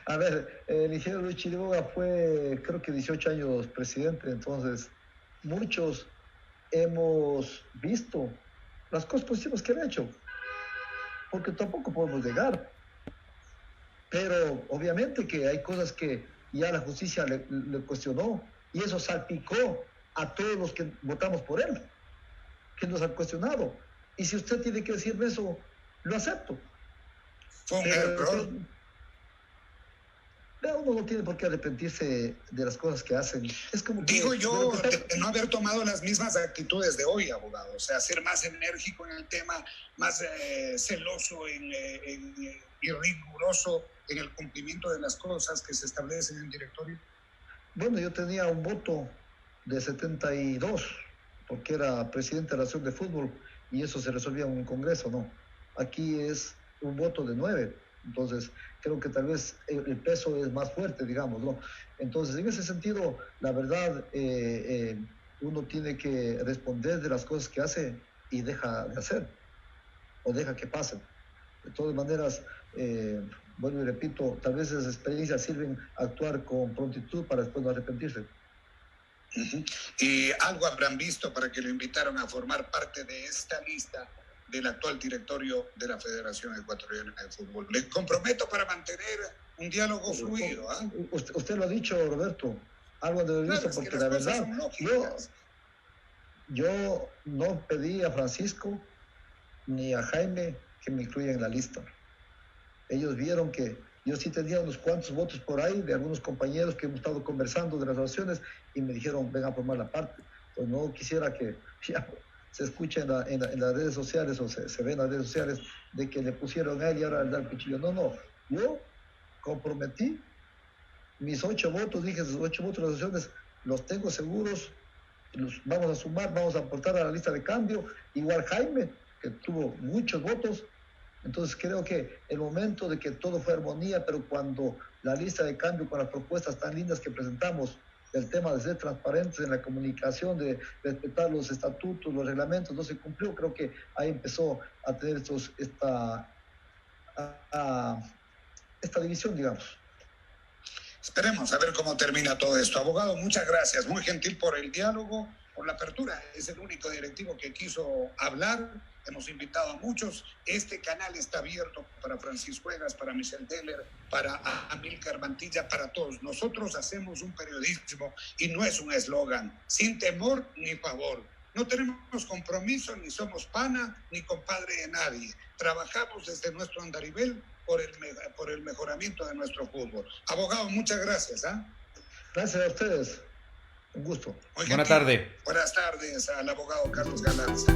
A ver, el ingeniero Luis Chiriboga fue, creo que 18 años presidente, entonces muchos hemos visto las cosas positivas que él ha hecho, porque tampoco podemos negar. Pero obviamente que hay cosas que ya la justicia le cuestionó y eso salpicó a todos los que votamos por él, que nos han cuestionado. Y si usted tiene que decirme eso, lo acepto. Fue un error. Pero uno no tiene por qué arrepentirse de las cosas que hacen. Es como que, digo yo, de no haber tomado las mismas actitudes de hoy, abogado. O sea, ser más enérgico en el tema, más celoso y riguroso en el cumplimiento de las cosas que se establecen en el directorio. Bueno, yo tenía un voto de 72, porque era presidente de la Asociación de Fútbol, y eso se resolvía en un congreso, ¿no? Aquí es un voto de 9, entonces creo que tal vez el peso es más fuerte, digamos, ¿no? Entonces, en ese sentido, la verdad, uno tiene que responder de las cosas que hace y deja de hacer, o deja que pasen. De todas maneras, bueno, y repito, tal vez esas experiencias sirven a actuar con prontitud para después no arrepentirse. Uh-huh. Y algo habrán visto para que lo invitaron a formar parte de esta lista del actual directorio de la Federación Ecuatoriana de Fútbol. Le comprometo para mantener un diálogo fluido. ¿Eh? Usted lo ha dicho, Roberto, algo de lo visto, porque la verdad, yo no pedí a Francisco ni a Jaime que me incluyan en la lista. Ellos vieron que yo sí tenía unos cuantos votos por ahí de algunos compañeros que hemos estado conversando de las relaciones y me dijeron, ven a formar la parte. Pues no quisiera que ya se escuche en las redes sociales o se ve en las redes sociales de que le pusieron a él y ahora le da el cuchillo. No, yo comprometí mis 8 votos, dije, esos 8 votos de las relaciones los tengo seguros, los vamos a sumar, vamos a aportar a la lista de cambio. Igual Jaime, que tuvo muchos votos. Entonces creo que el momento de que todo fue armonía, pero cuando la lista de cambio con las propuestas tan lindas que presentamos, el tema de ser transparentes en la comunicación, de respetar los estatutos, los reglamentos, no se cumplió, creo que ahí empezó a tener esta división, digamos. Esperemos a ver cómo termina todo esto. Abogado, muchas gracias. Muy gentil por el diálogo, por la apertura. Es el único directivo que quiso hablar. Hemos invitado a muchos. Este canal está abierto para Francisco Egas, para Michel Teller, para Amílcar Mantilla, para todos. Nosotros hacemos un periodismo y no es un eslogan, sin temor ni pavor. No tenemos compromiso, ni somos pana, ni compadre de nadie. Trabajamos desde nuestro andarivel por el mejoramiento de nuestro fútbol. Abogado, muchas gracias. Gracias a ustedes. Un gusto. Buenas tardes. Buenas tardes al abogado Carlos Galarza.